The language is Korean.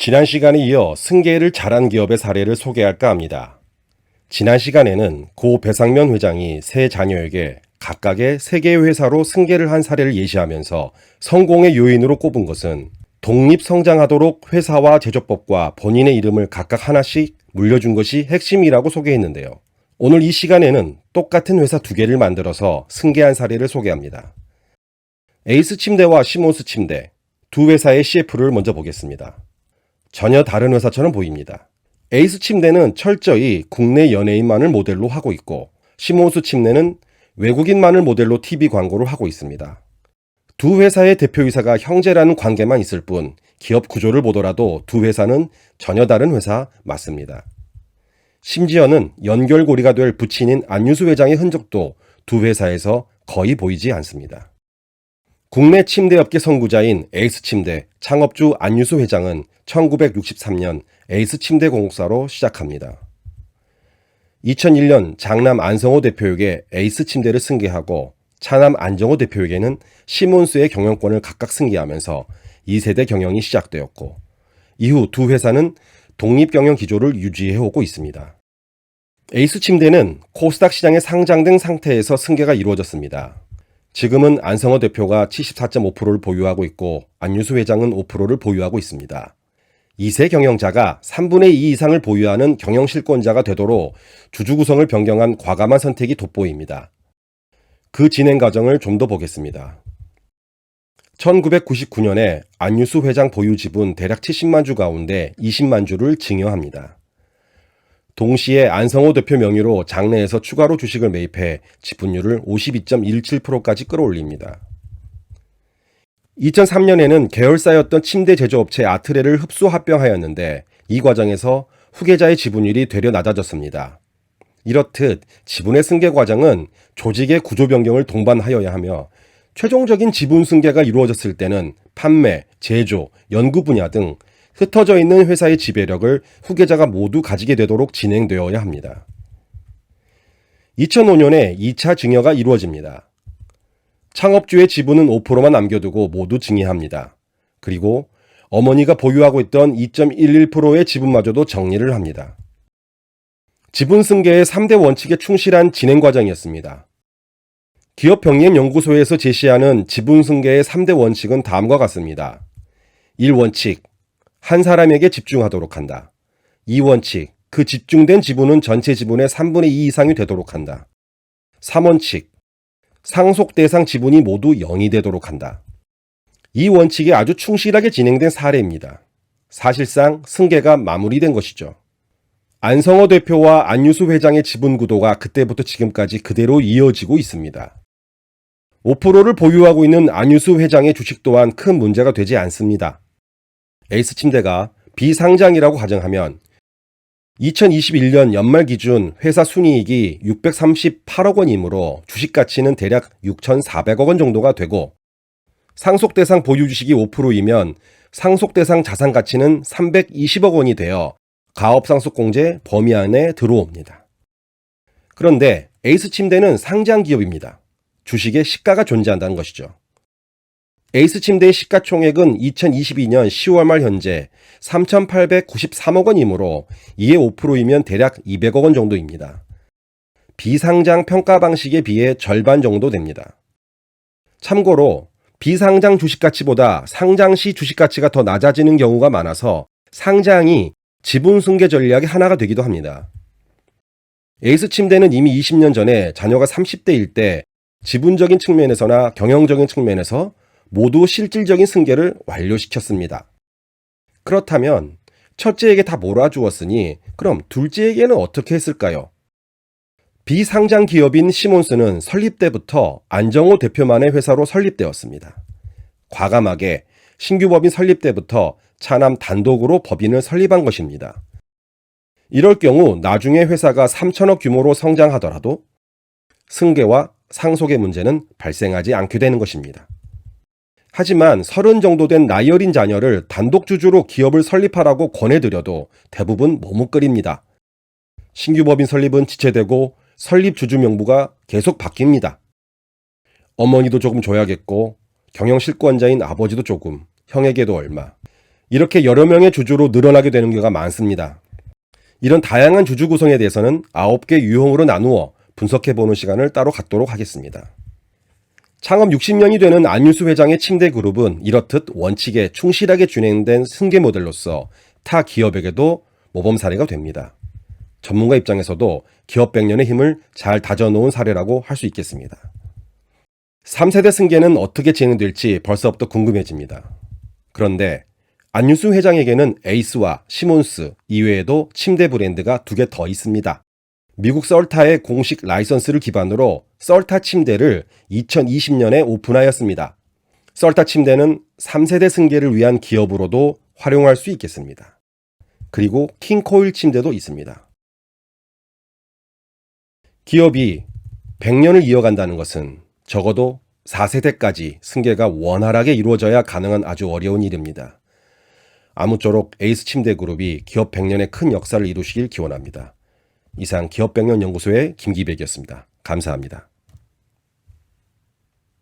지난 시간에 이어 승계를 잘한 기업의 사례를 소개할까 합니다. 지난 시간에는 고 배상면 회장이 세 자녀에게 각각의 세 개의 회사로 승계를 한 사례를 예시하면서 성공의 요인으로 꼽은 것은 독립성장하도록 회사와 제조법과 본인의 이름을 각각 하나씩 물려준 것이 핵심이라고 소개했는데요. 오늘 이 시간에는 똑같은 회사 두 개를 만들어서 승계한 사례를 소개합니다. 에이스 침대와 시몬스 침대, 두 회사의 CF를 먼저 보겠습니다. 전혀 다른 회사처럼 보입니다. 에이스 침대는 철저히 국내 연예인만을 모델로 하고 있고, 시몬스 침대는 외국인만을 모델로 TV 광고를 하고 있습니다. 두 회사의 대표이사가 형제라는 관계만 있을 뿐 기업 구조를 보더라도 두 회사는 전혀 다른 회사 맞습니다. 심지어는 연결고리가 될 부친인 안유수 회장의 흔적도 두 회사에서 거의 보이지 않습니다. 국내 침대업계 선구자인 에이스침대 창업주 안유수 회장은 1963년 에이스침대공사로 시작합니다. 2001년 장남 안성호 대표에게 에이스침대를 승계하고 차남 안정호 대표에게는 시몬스의 경영권을 각각 승계하면서 2세대 경영이 시작되었고, 이후 두 회사는 독립경영 기조를 유지해오고 있습니다. 에이스침대는 코스닥 시장에 상장된 상태에서 승계가 이루어졌습니다. 지금은 안성호 대표가 74.5%를 보유하고 있고 안유수 회장은 5%를 보유하고 있습니다. 2세 경영자가 3분의 2 이상을 보유하는 경영실권자가 되도록 주주 구성을 변경한 과감한 선택이 돋보입니다. 그 진행 과정을 좀 더 보겠습니다. 1999년에 안유수 회장 보유 지분 대략 70만 주 가운데 20만 주를 증여합니다. 동시에 안성호 대표 명의로 장내에서 추가로 주식을 매입해 지분율을 52.17%까지 끌어올립니다. 2003년에는 계열사였던 침대 제조업체 아트레를 흡수 합병하였는데, 이 과정에서 후계자의 지분율이 되려 낮아졌습니다. 이렇듯 지분의 승계 과정은 조직의 구조 변경을 동반하여야 하며, 최종적인 지분 승계가 이루어졌을 때는 판매, 제조, 연구 분야 등 흩어져 있는 회사의 지배력을 후계자가 모두 가지게 되도록 진행되어야 합니다. 2005년에 2차 증여가 이루어집니다. 창업주의 지분은 5%만 남겨두고 모두 증여합니다. 그리고 어머니가 보유하고 있던 2.11%의 지분마저도 정리를 합니다. 지분 승계의 3대 원칙에 충실한 진행 과정이었습니다. 기업병행연구소에서 제시하는 지분 승계의 3대 원칙은 다음과 같습니다. 1원칙, 한 사람에게 집중하도록 한다. 2원칙, 그 집중된 지분은 전체 지분의 3분의 2 이상이 되도록 한다. 3원칙, 상속 대상 지분이 모두 0이 되도록 한다. 이 원칙에 아주 충실하게 진행된 사례입니다. 사실상 승계가 마무리된 것이죠. 안성호 대표와 안유수 회장의 지분 구도가 그때부터 지금까지 그대로 이어지고 있습니다. 5%를 보유하고 있는 안유수 회장의 주식 또한 큰 문제가 되지 않습니다. 에이스침대가 비상장이라고 가정하면 2021년 연말 기준 회사 순이익이 638억 원이므로 주식 가치는 대략 6,400억 원 정도가 되고, 상속대상 보유 주식이 5%이면 상속대상 자산 가치는 320억 원이 되어 가업상속공제 범위 안에 들어옵니다. 그런데 에이스침대는 상장 기업입니다. 주식에 시가가 존재한다는 것이죠. 에이스침대의 시가총액은 2022년 10월 말 현재 3,893억 원이므로 이에 5%이면 대략 200억 원 정도입니다. 비상장 평가 방식에 비해 절반 정도 됩니다. 참고로 비상장 주식가치보다 상장 시 주식가치가 더 낮아지는 경우가 많아서 상장이 지분 승계 전략의 하나가 되기도 합니다. 에이스침대는 이미 20년 전에 자녀가 30대일 때 지분적인 측면에서나 경영적인 측면에서 모두 실질적인 승계를 완료시켰습니다. 그렇다면 첫째에게 다 몰아주었으니 그럼 둘째에게는 어떻게 했을까요? 비상장 기업인 시몬스는 설립 때부터 안정호 대표만의 회사로 설립되었습니다. 과감하게 신규 법인 설립 때부터 차남 단독으로 법인을 설립한 것입니다. 이럴 경우 나중에 회사가 3천억 규모로 성장하더라도 승계와 상속의 문제는 발생하지 않게 되는 것입니다. 하지만 30 정도 된 나이 어린 자녀를 단독주주로 기업을 설립하라고 권해드려도 대부분 머뭇거립니다. 신규 법인 설립은 지체되고 설립 주주 명부가 계속 바뀝니다. 어머니도 조금 줘야겠고 경영실권자인 아버지도 조금, 형에게도 얼마. 이렇게 여러 명의 주주로 늘어나게 되는 경우가 많습니다. 이런 다양한 주주 구성에 대해서는 9개 유형으로 나누어 분석해보는 시간을 따로 갖도록 하겠습니다. 창업 60년이 되는 안윤수 회장의 침대 그룹은 이렇듯 원칙에 충실하게 준행된 승계 모델로서 타 기업에게도 모범 사례가 됩니다. 전문가 입장에서도 기업 100년의 힘을 잘 다져놓은 사례라고 할 수 있겠습니다. 3세대 승계는 어떻게 진행될지 벌써부터 궁금해집니다. 그런데 안윤수 회장에게는 에이스와 시몬스 이외에도 침대 브랜드가 2개 더 있습니다. 미국 썰타의 공식 라이선스를 기반으로 썰타 침대를 2020년에 오픈하였습니다. 썰타 침대는 3세대 승계를 위한 기업으로도 활용할 수 있겠습니다. 그리고 킹코일 침대도 있습니다. 기업이 100년을 이어간다는 것은 적어도 4세대까지 승계가 원활하게 이루어져야 가능한 아주 어려운 일입니다. 아무쪼록 에이스 침대 그룹이 기업 100년의 큰 역사를 이루시길 기원합니다. 이상 기업 100년 연구소의 김기백이었습니다. 감사합니다.